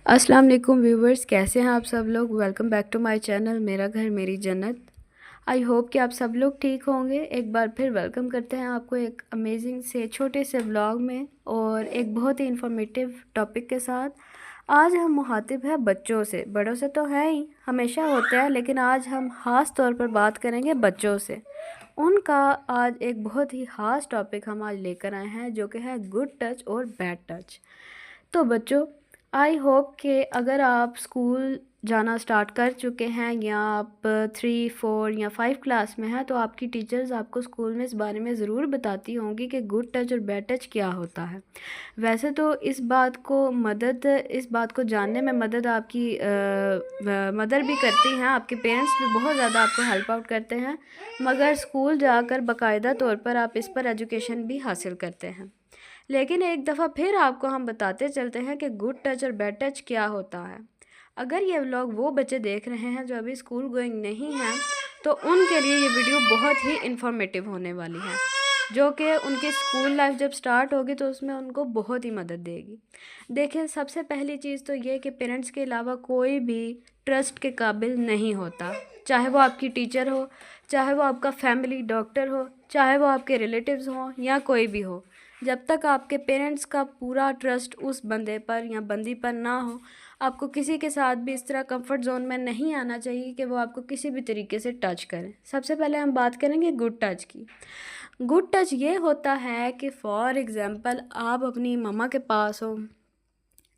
अस्सलाम वालेकुम व्यूवर्स, कैसे हैं आप सब लोग। Welcome back to my channel मेरा घर मेरी जन्नत। आई होप कि आप सब लोग ठीक होंगे। एक बार फिर वेलकम करते हैं आपको एक अमेजिंग से छोटे से व्लॉग में और एक बहुत ही इंफॉर्मेटिव टॉपिक के साथ। आज हम मुखातिब हैं बच्चों से। बड़ों से तो है ही, हमेशा होता है, लेकिन आज हम ख़ास तौर पर बात करेंगे बच्चों से। उनका आज एक बहुत ही ख़ास टॉपिक हम आज लेकर आए हैं, जो कि है गुड टच और बैड टच। तो बच्चों, आई होप कि अगर आप स्कूल जाना स्टार्ट कर चुके हैं या आप 3, 4 या 5 क्लास में हैं, तो आपकी टीचर्स आपको स्कूल में इस बारे में ज़रूर बताती होंगी कि गुड टच और बैड टच क्या होता है। वैसे तो इस बात को जानने में मदद आपकी मदर भी करती हैं, आपके पेरेंट्स भी बहुत ज़्यादा आपको हेल्प आउट करते हैं, मगर स्कूल जाकर बाकायदा तौर पर आप इस पर एजुकेशन भी हासिल करते हैं। लेकिन एक दफ़ा फिर आपको हम बताते चलते हैं कि गुड टच और बैड टच क्या होता है। अगर ये व्लॉग वो बच्चे देख रहे हैं जो अभी स्कूल गोइंग नहीं हैं, तो उनके लिए ये वीडियो बहुत ही इंफॉर्मेटिव होने वाली है, जो कि उनकी स्कूल लाइफ जब स्टार्ट होगी तो उसमें उनको बहुत ही मदद देगी। देखिए, सबसे पहली चीज़ तो ये कि पेरेंट्स के अलावा कोई भी ट्रस्ट के काबिल नहीं होता। चाहे वो आपकी टीचर हो, चाहे वो आपका फैमिली डॉक्टर हो, चाहे वो आपके रिलेटिव्स हों या कोई भी हो, जब तक आपके पेरेंट्स का पूरा ट्रस्ट उस बंदे पर या बंदी पर ना हो, आपको किसी के साथ भी इस तरह कंफर्ट जोन में नहीं आना चाहिए कि वो आपको किसी भी तरीके से टच करें। सबसे पहले हम बात करेंगे गुड टच की। गुड टच ये होता है कि फॉर एग्ज़ाम्पल आप अपनी मम्मा के पास हो,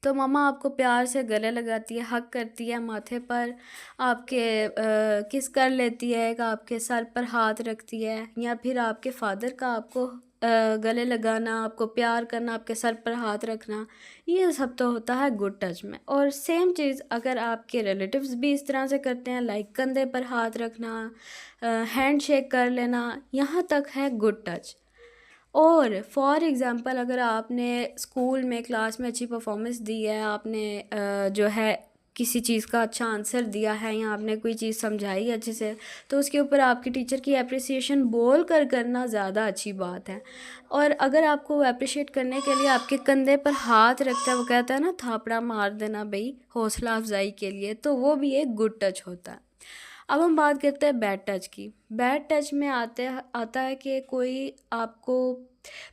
तो मम्मा आपको प्यार से गले लगाती है, हग करती है, माथे पर आपके किस कर लेती है, आपके सर पर हाथ रखती है, या फिर आपके फादर का आपको गले लगाना, आपको प्यार करना, आपके सर पर हाथ रखना, ये सब तो होता है गुड टच में। और सेम चीज़ अगर आपके रिलेटिव्स भी इस तरह से करते हैं, लाइक कंधे पर हाथ रखना, हैंड शेक कर लेना, यहाँ तक है गुड टच। और फॉर एग्ज़ाम्पल अगर आपने स्कूल में क्लास में अच्छी परफॉर्मेंस दी है, आपने जो है किसी चीज़ का अच्छा आंसर दिया है, या आपने कोई चीज़ समझाई अच्छे से, तो उसके ऊपर आपकी टीचर की अप्रिसिएशन बोल कर करना ज़्यादा अच्छी बात है। और अगर आपको अप्रिशिएट करने के लिए आपके कंधे पर हाथ रखता है, वो कहता है ना थापड़ा मार देना भाई हौसला अफजाई के लिए, तो वो भी एक गुड टच होता है। अब हम बात करते हैं बैड टच की। बैड टच में आता है कि कोई आपको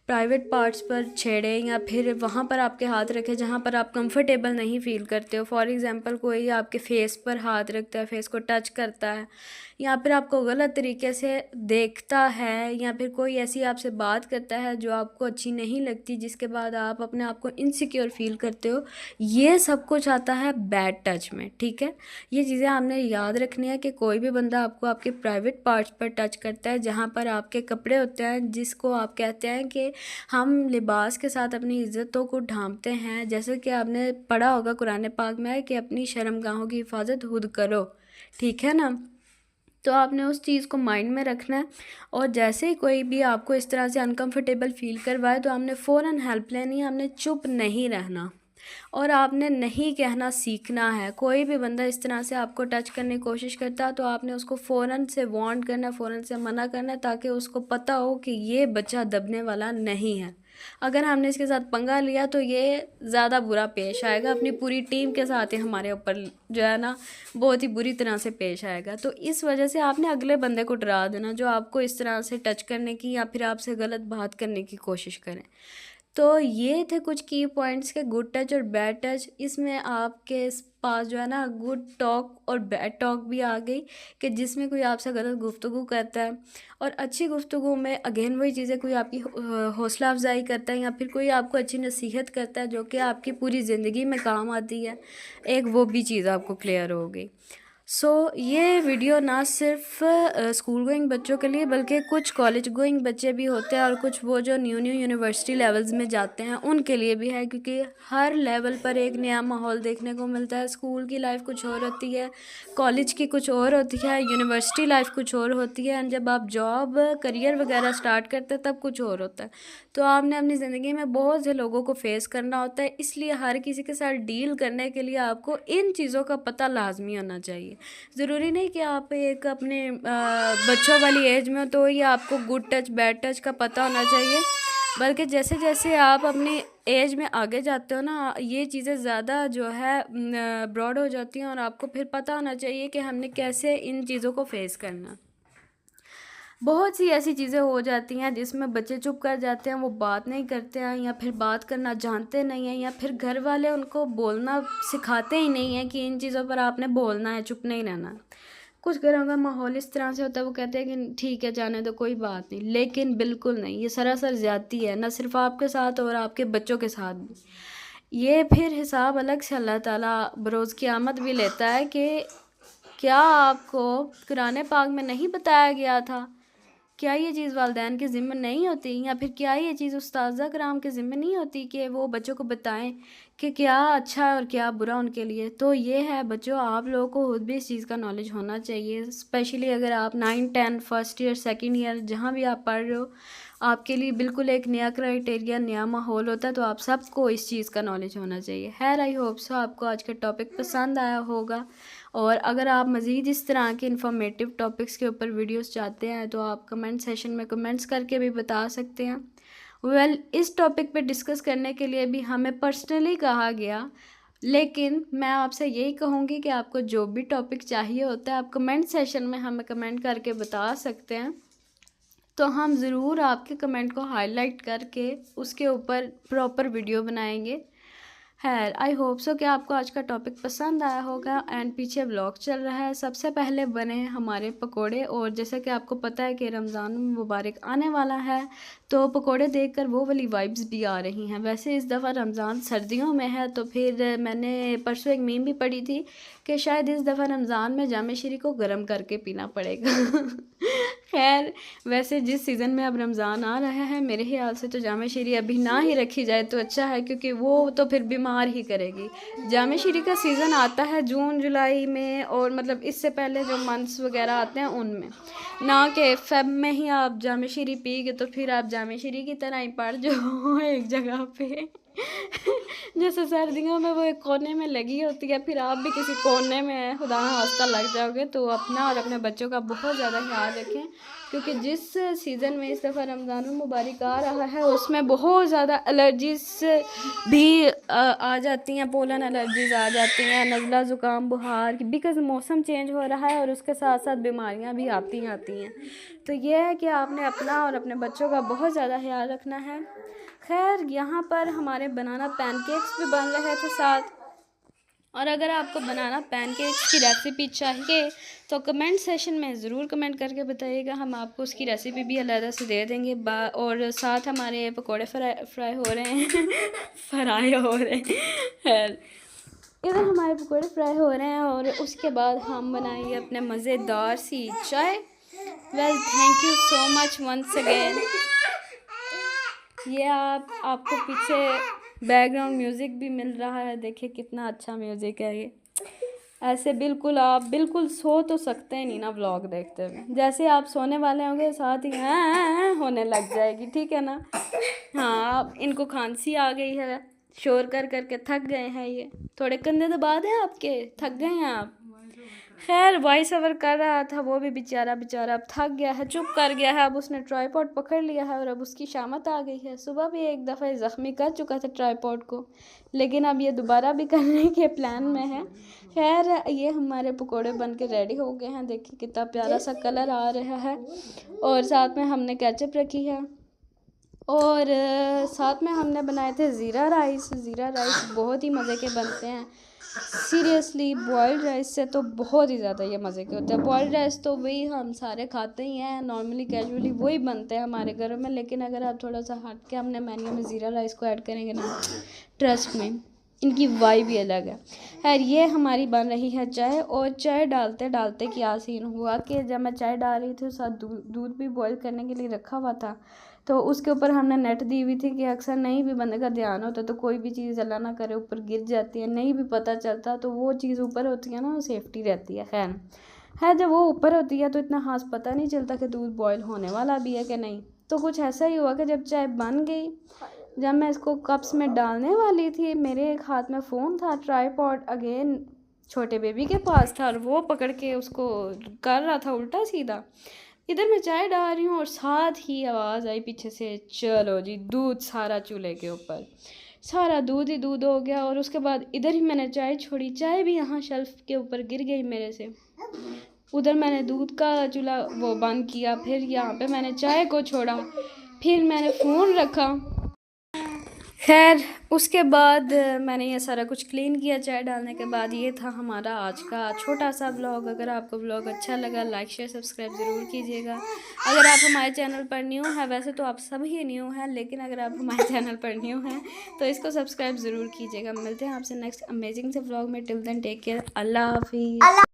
प्राइवेट पार्ट्स पर छेड़े या फिर वहाँ पर आपके हाथ रखे जहाँ पर आप कंफर्टेबल नहीं फ़ील करते हो। फॉर एग्ज़ाम्पल कोई आपके फेस पर हाथ रखता है, फेस को टच करता है, या फिर आपको गलत तरीके से देखता है, या फिर कोई ऐसी आपसे बात करता है जो आपको अच्छी नहीं लगती, जिसके बाद आप अपने आप को इनसिक्योर फील करते हो। ये सब कुछ आता है बैड टच में, ठीक है। ये चीज़ें आपने याद रखनी है कि कोई भी बंदा आपको आपके प्राइवेट पार्ट्स पर टच करता है, जहाँ पर आपके कपड़े होते हैं, जिसको आप कहते हैं कि हम लिबास के साथ अपनी इज़्ज़तों को ढांपते हैं। जैसे कि आपने पढ़ा होगा कुरान पाक में कि अपनी शर्मगाहों की हिफाजत खुद करो, ठीक है ना। तो आपने उस चीज़ को माइंड में रखना है, और जैसे ही कोई भी आपको इस तरह से अनकंफर्टेबल फ़ील करवाए, तो आपने फ़ौरन हेल्प लेनी है, आपने चुप नहीं रहना और आपने नहीं कहना सीखना है। कोई भी बंदा इस तरह से आपको टच करने की कोशिश करता है, तो आपने उसको फ़ौरन से वार्न करना, फ़ौरन से मना करना, ताकि उसको पता हो कि ये बच्चा दबने वाला नहीं है। अगर हमने इसके साथ पंगा लिया तो ये ज़्यादा बुरा पेश आएगा, अपनी पूरी टीम के साथ ही हमारे ऊपर जो है ना बहुत ही बुरी तरह से पेश आएगा। तो इस वजह से आपने अगले बंदे को डरा देना जो आपको इस तरह से टच करने की या फिर आपसे गलत बात करने की कोशिश करें। तो ये थे कुछ की पॉइंट्स के गुड टच और बैड टच। इसमें आपके पास जो है ना गुड टॉक और बैड टॉक भी आ गई, कि जिसमें कोई आपसे गलत गुफ्तगू करता है, और अच्छी गुफ्तगू में अगेन वही चीज़ें, कोई आपकी हौसला अफजाई करता है, या फिर कोई आपको अच्छी नसीहत करता है जो कि आपकी पूरी ज़िंदगी में काम आती है, एक वो भी चीज़ आपको क्लियर हो गई। ये वीडियो ना सिर्फ स्कूल गोइंग बच्चों के लिए, बल्कि कुछ कॉलेज गोइंग बच्चे भी होते हैं, और कुछ वो जो न्यू यूनिवर्सिटी लेवल्स में जाते हैं उनके लिए भी है, क्योंकि हर लेवल पर एक नया माहौल देखने को मिलता है। स्कूल की लाइफ कुछ और होती है, कॉलेज की कुछ और होती है, यूनिवर्सिटी लाइफ कुछ और होती है, एंड जब आप जॉब करियर वगैरह स्टार्ट करते हैं तब कुछ और होता है। तो आपने अपनी ज़िंदगी में बहुत से लोगों को फेस करना होता है, इसलिए हर किसी के साथ डील करने के लिए आपको इन चीज़ों का पता लाजमी होना चाहिए। ज़रूरी नहीं कि आप एक अपने बच्चों वाली एज में हो तो ये आपको गुड टच बैड टच का पता होना चाहिए, बल्कि जैसे जैसे आप अपनी एज में आगे जाते हो ना, ये चीज़ें ज़्यादा जो है ब्रॉड हो जाती हैं, और आपको फिर पता होना चाहिए कि हमने कैसे इन चीज़ों को फेस करना। बहुत सी ऐसी चीज़ें हो जाती हैं जिसमें बच्चे चुप कर जाते हैं, वो बात नहीं करते हैं, या फिर बात करना जानते नहीं हैं, या फिर घर वाले उनको बोलना सिखाते ही नहीं हैं कि इन चीज़ों पर आपने बोलना है, चुप नहीं रहना। कुछ घरों का माहौल इस तरह से होता है, वो कहते हैं कि ठीक है जाने दो, कोई बात नहीं, लेकिन बिल्कुल नहीं, ये सरासर ज़्यादती है, ना सिर्फ आपके साथ और आपके बच्चों के साथ भी। ये फिर हिसाब अलग से अल्लाह ताला बरोज़ क़यामत भी लेता है कि क्या आपको कुरान पाक में नहीं बताया गया था? क्या ये चीज़ वालिदैन के ज़िम्मे नहीं होती, या फिर क्या ये चीज़ उस्ताज़ा कराम के ज़िम्मे नहीं होती कि वो बच्चों को बताएं कि क्या अच्छा है और क्या बुरा उनके लिए। तो ये है बच्चों, आप लोगों को खुद भी इस चीज़ का नॉलेज होना चाहिए, स्पेशली अगर आप 9, 10 फर्स्ट ईयर, सेकंड ईयर जहाँ भी आप पढ़ रहे हो, आपके लिए बिल्कुल एक नया क्राइटेरिया, नया माहौल होता है, तो आप सबको इस चीज़ का नॉलेज होना चाहिए। खैर, आई होप सो आपको आज का टॉपिक पसंद आया होगा, और अगर आप मज़ीद इस तरह के इंफॉर्मेटिव टॉपिक्स के ऊपर वीडियोस चाहते हैं तो आप कमेंट सेशन में कमेंट्स करके भी बता सकते हैं। इस टॉपिक पे डिस्कस करने के लिए भी हमें पर्सनली कहा गया, लेकिन मैं आपसे यही कहूँगी कि आपको जो भी टॉपिक चाहिए होता है आप कमेंट सेशन में हमें कमेंट करके बता सकते हैं, तो हम ज़रूर आपके कमेंट को हाईलाइट करके उसके ऊपर प्रॉपर वीडियो बनाएंगे। खैर, आई होप सो कि आपको आज का टॉपिक पसंद आया होगा। एंड पीछे व्लॉग चल रहा है, सबसे पहले बने हैं हमारे पकोड़े, और जैसा कि आपको पता है कि रमज़ान मुबारक आने वाला है, तो पकोड़े देखकर वो वाली वाइब्स भी आ रही हैं। वैसे इस दफ़ा रमज़ान सर्दियों में है, तो फिर मैंने परसों एक मीम भी पढ़ी थी कि शायद इस दफ़ा रमज़ान में जामे शीरी को गर्म करके पीना पड़ेगा। खैर, वैसे जिस सीज़न में अब रमज़ान आ रहा है, मेरे ख्याल से तो जामे शीरी अभी ना ही रखी जाए तो अच्छा है, क्योंकि वो तो फिर बीमार ही करेगी। जामे शीरी का सीज़न आता है जून जुलाई में, और मतलब इससे पहले जो मंथ्स वगैरह आते हैं उनमें, ना कि फ़ेब में ही आप जामे शीरी पी गए तो फिर आप जामे शीरी की तरह ही पड़ जाओ एक जगह पे। जैसे सर्दियों में वो एक कोने में लगी होती है, फिर आप भी किसी कोने में खुदा ना खास्ता लग जाओगे। तो अपना और अपने बच्चों का बहुत ज़्यादा ख्याल रखें, क्योंकि जिस सीज़न में इस दफ़ा रमज़ानुल मुबारक आ रहा है उसमें बहुत ज़्यादा एलर्जीज भी आ जाती हैं, पोलन एलर्जीज आ जाती हैं, नज़ला ज़ुकाम बुखार, बिकॉज़ मौसम चेंज हो रहा है और उसके साथ साथ बीमारियां भी आती हैं। तो ये है कि आपने अपना और अपने बच्चों का बहुत ज़्यादा ख्याल रखना है। खैर, यहाँ पर हमारे बनाना पैनकेक्स भी बन रहे थे साथ, और अगर आपको बनाना पैनकेक्स की रेसिपी चाहिए तो कमेंट सेशन में ज़रूर कमेंट करके बताइएगा, हम आपको उसकी रेसिपी भी अलग से दे देंगे। और साथ हमारे पकोड़े फ्राई हो रहे हैं फ्राई हो रहे हैं, इधर हमारे पकोड़े फ्राई हो रहे हैं, और उसके बाद हम बनाएंगे अपने मज़ेदार सी चाय। Well, thank you so much once again. ये आपको पीछे बैकग्राउंड म्यूज़िक भी मिल रहा है, देखिए कितना अच्छा म्यूज़िक है ये। ऐसे बिल्कुल आप बिल्कुल सो तो सकते हैं नहीं ना व्लॉग देखते हुए, जैसे आप सोने वाले होंगे साथ ही हाँ होने लग जाएगी, ठीक है ना। हाँ, इनको खांसी आ गई है, शोर कर करके थक गए हैं, ये थोड़े कंधे दबा दें आपके, थक गए हैं आप। खैर, वॉइस ओवर कर रहा था वो भी बेचारा अब थक गया है, चुप कर गया है, अब उसने ट्राइपॉड पकड़ लिया है और अब उसकी शामत आ गई है। सुबह भी एक दफ़ा ज़ख्मी कर चुका था ट्राइपॉड को, लेकिन अब ये दोबारा भी करने के प्लान में है। खैर, ये हमारे पकोड़े बन के रेडी हो गए हैं, देखिए कितना प्यारा सा कलर आ रहा है, और साथ में हमने केचप रखी है, और साथ में हमने बनाए थे ज़ीरा राइस बहुत ही मज़े के बनते हैं। सीरियसली, बॉयल्ड राइस से तो बहुत ही ज़्यादा ये मज़े के होते हैं। बॉयल्ड राइस तो वही हम सारे खाते ही हैं, नॉर्मली कैजुअली वही बनते हैं हमारे घरों में, लेकिन अगर आप थोड़ा सा हट के हमने मेन्यू में ज़ीरा राइस को ऐड करेंगे ना, ट्रस्ट में इनकी वाइब भी अलग है। खैर, ये हमारी बन रही है चाय, और चाय डालते डालते क्या सीन हुआ कि जब मैं चाय डाल रही थी उस साथ दूध भी बॉयल करने के लिए रखा हुआ था, तो उसके ऊपर हमने नेट दी हुई थी कि अक्सर नहीं भी बंदे का ध्यान होता तो कोई भी चीज़ अल्लाह ना करे ऊपर गिर जाती है, नहीं भी पता चलता, तो वो चीज़ ऊपर होती है ना, वो सेफ्टी रहती है। खैर है, जब वो ऊपर होती है तो इतना खास पता नहीं चलता कि दूध बॉयल होने वाला भी है कि नहीं। तो कुछ ऐसा ही हुआ कि जब चाय बन गई, जब मैं इसको कप्स में डालने वाली थी, मेरे एक हाथ में फ़ोन था, ट्राइपॉड अगेन छोटे बेबी के पास था, और वो पकड़ के उसको कर रहा था उल्टा सीधा। इधर मैं चाय डाल रही हूँ और साथ ही आवाज़ आई पीछे से, चलो जी दूध सारा चूल्हे के ऊपर। सारा दूध ही दूध हो गया। और उसके बाद इधर ही मैंने चाय छोड़ी, चाय भी यहाँ शेल्फ के ऊपर गिर गई मेरे से। उधर मैंने दूध का चूल्हा वो बंद किया, फिर यहाँ पे मैंने चाय को छोड़ा, फिर मैंने फ़ोन रखा। खैर उसके बाद मैंने ये सारा कुछ क्लीन किया चाय डालने के बाद। ये था हमारा आज का छोटा सा व्लॉग। अगर आपको व्लॉग अच्छा लगा लाइक शेयर सब्सक्राइब ज़रूर कीजिएगा। अगर आप हमारे चैनल पर न्यू हैं, वैसे तो आप सब ही न्यू हैं, लेकिन अगर आप हमारे चैनल पर न्यू हैं तो इसको सब्सक्राइब ज़रूर कीजिएगा। मिलते हैं आपसे नेक्स्ट अमेजिंग से व्लॉग में। टिल देन टेक केयर, अल्लाह हाफिज़।